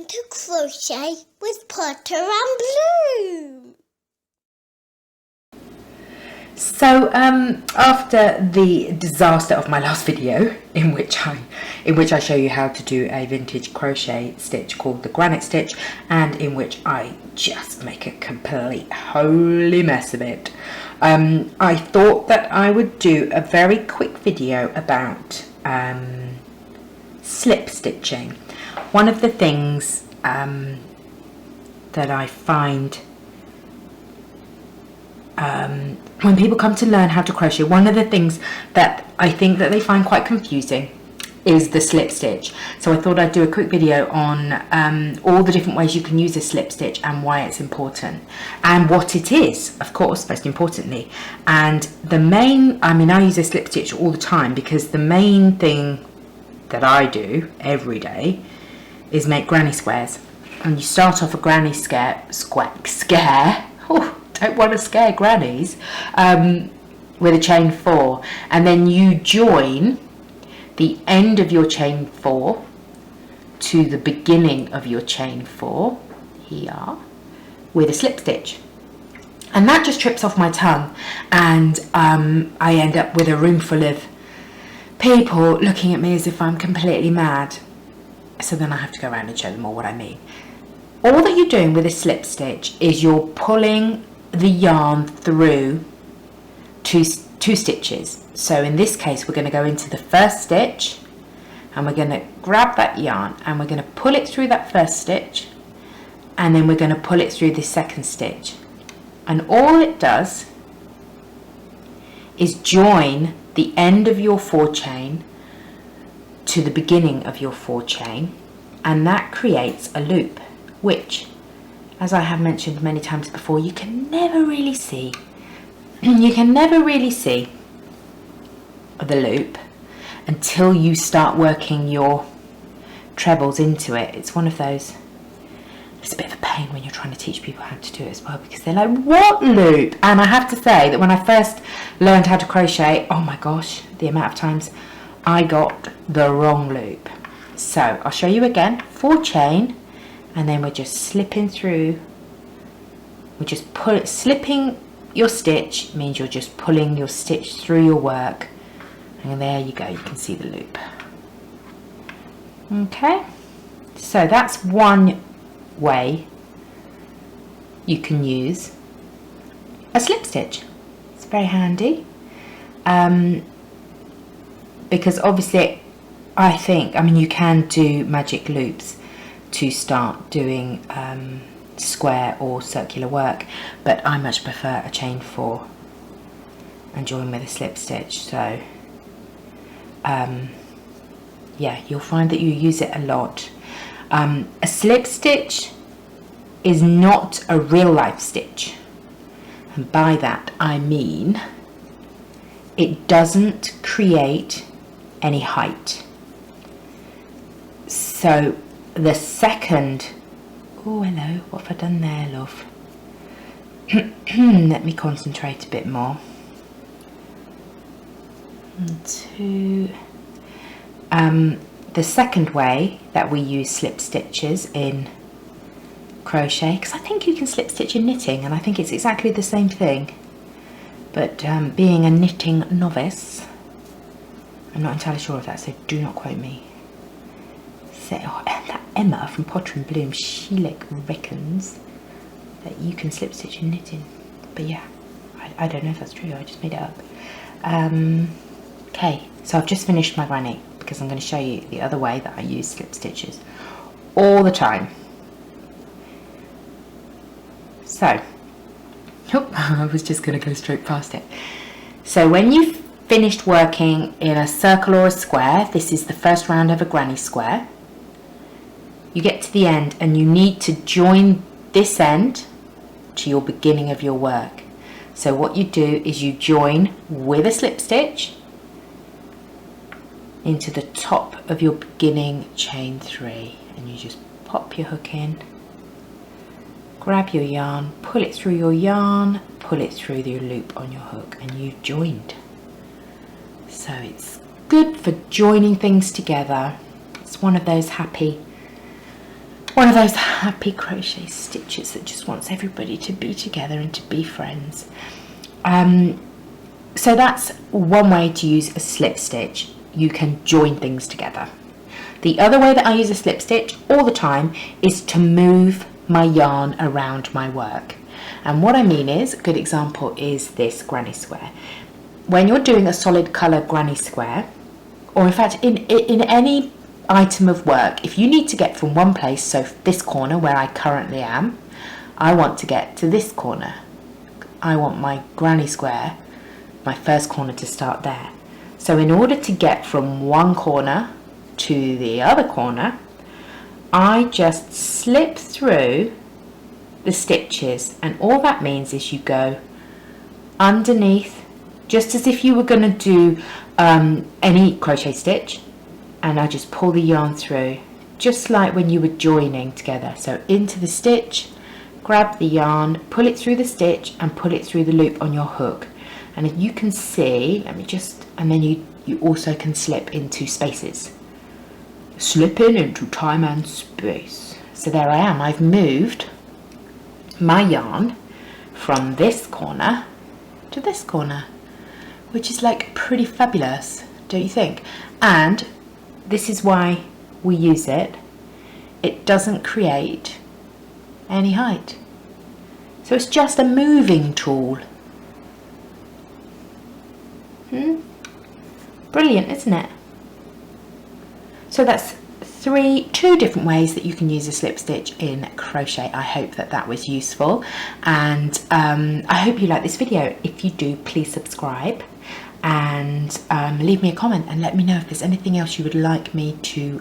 to Crochet with Potter and Bloom. So after the disaster of my last video in which I show you how to do a vintage crochet stitch called the granite stitch, and in which I just make a complete holy mess of it, I thought that I would do a very quick video about slip stitching. One of the things that I find when people come to learn how to crochet, one of the things that I think that they find quite confusing is the slip stitch. So I thought I'd do a quick video on all the different ways you can use a slip stitch and why it's important and what it is, of course, most importantly. And the main, I use a slip stitch all the time because the main thing that I do every day is make granny squares. And you start off a granny scare. Oh, don't want to scare grannies, with a chain 4, and then you join the end of your chain 4 to the beginning of your chain 4 here with a slip stitch, and that just trips off my tongue, and I end up with a room full of people looking at me as if I'm completely mad. So then I have to go around and show them all what I mean. All that you're doing with a slip stitch is you're pulling the yarn through two stitches. So in this case we're going to go into the first stitch and we're going to grab that yarn and we're going to pull it through that first stitch, and then we're going to pull it through the second stitch, and all it does is join the end of your 4 chain to the beginning of your 4 chain, and that creates a loop, which, as I have mentioned many times before, you can never really see. You can never really see the loop until you start working your trebles into it. It's one of those, it's a bit of a pain when you're trying to teach people how to do it as well, because they're like, what loop? And I have to say that when I first learned how to crochet, oh my gosh, the amount of times I got the wrong loop. So I'll show you again. 4 chain, and then we're just slipping through. We just slipping your stitch means you're just pulling your stitch through your work, and there you go, you can see the loop. Okay, so that's one way you can use a slip stitch. It's very handy, because obviously I think, you can do magic loops to start doing square or circular work, but I much prefer a chain 4 and join with a slip stitch. So yeah, you'll find that you use it a lot. A slip stitch is not a real life stitch, and by that I mean it doesn't create any height. So the second, oh hello, what have I done there, love? Let me concentrate a bit more. 2. The second way that we use slip stitches in crochet, because I think you can slip stitch in knitting, and I think it's exactly the same thing, but being a knitting novice, I'm not entirely sure of that, so do not quote me. So, that Emma from Potter and Bloom, she reckons that you can slip stitch in knitting, but yeah, I don't know if that's true, I just made it up. Okay, so I've just finished my granny, because I'm going to show you the other way that I use slip stitches all the time. So, I was just going to go straight past it. So when you've finished working in a circle or a square, this is the first round of a granny square, you get to the end and you need to join this end to your beginning of your work. So what you do is you join with a slip stitch into the top of your beginning chain 3, and you just pop your hook in, grab your yarn, pull it through your yarn, pull it through your loop on your hook, and you've joined. So it's good for joining things together. It's one of those happy one of those happy crochet stitches that just wants everybody to be together and to be friends. So that's one way to use a slip stitch. You can join things together. The other way that I use a slip stitch all the time is to move my yarn around my work. And what I mean is, a good example is this granny square. When you're doing a solid colour granny square, or in fact in any item of work, if you need to get from one place, so this corner where I currently am, I want to get to this corner. I want my granny square, my first corner, to start there. So in order to get from one corner to the other corner, I just slip through the stitches, and all that means is you go underneath, just as if you were going to do any crochet stitch, and I just pull the yarn through, just like when you were joining together. So into the stitch, grab the yarn, pull it through the stitch and pull it through the loop on your hook. And you can see, and then you also can slip into spaces. Slipping into time and space. So there I am, I've moved my yarn from this corner to this corner, which is like pretty fabulous, don't you think? And this is why we use it. It doesn't create any height. So it's just a moving tool. Brilliant, isn't it? So that's two different ways that you can use a slip stitch in crochet. I hope that was useful, and I hope you like this video. If you do, please subscribe and leave me a comment and let me know if there's anything else you would like me to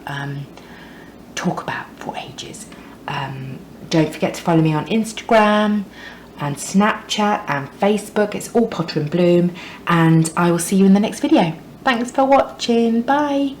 talk about for ages. Don't forget to follow me on Instagram and Snapchat and Facebook. It's all Potter and Bloom, and I will see you in the next video. Thanks for watching. Bye.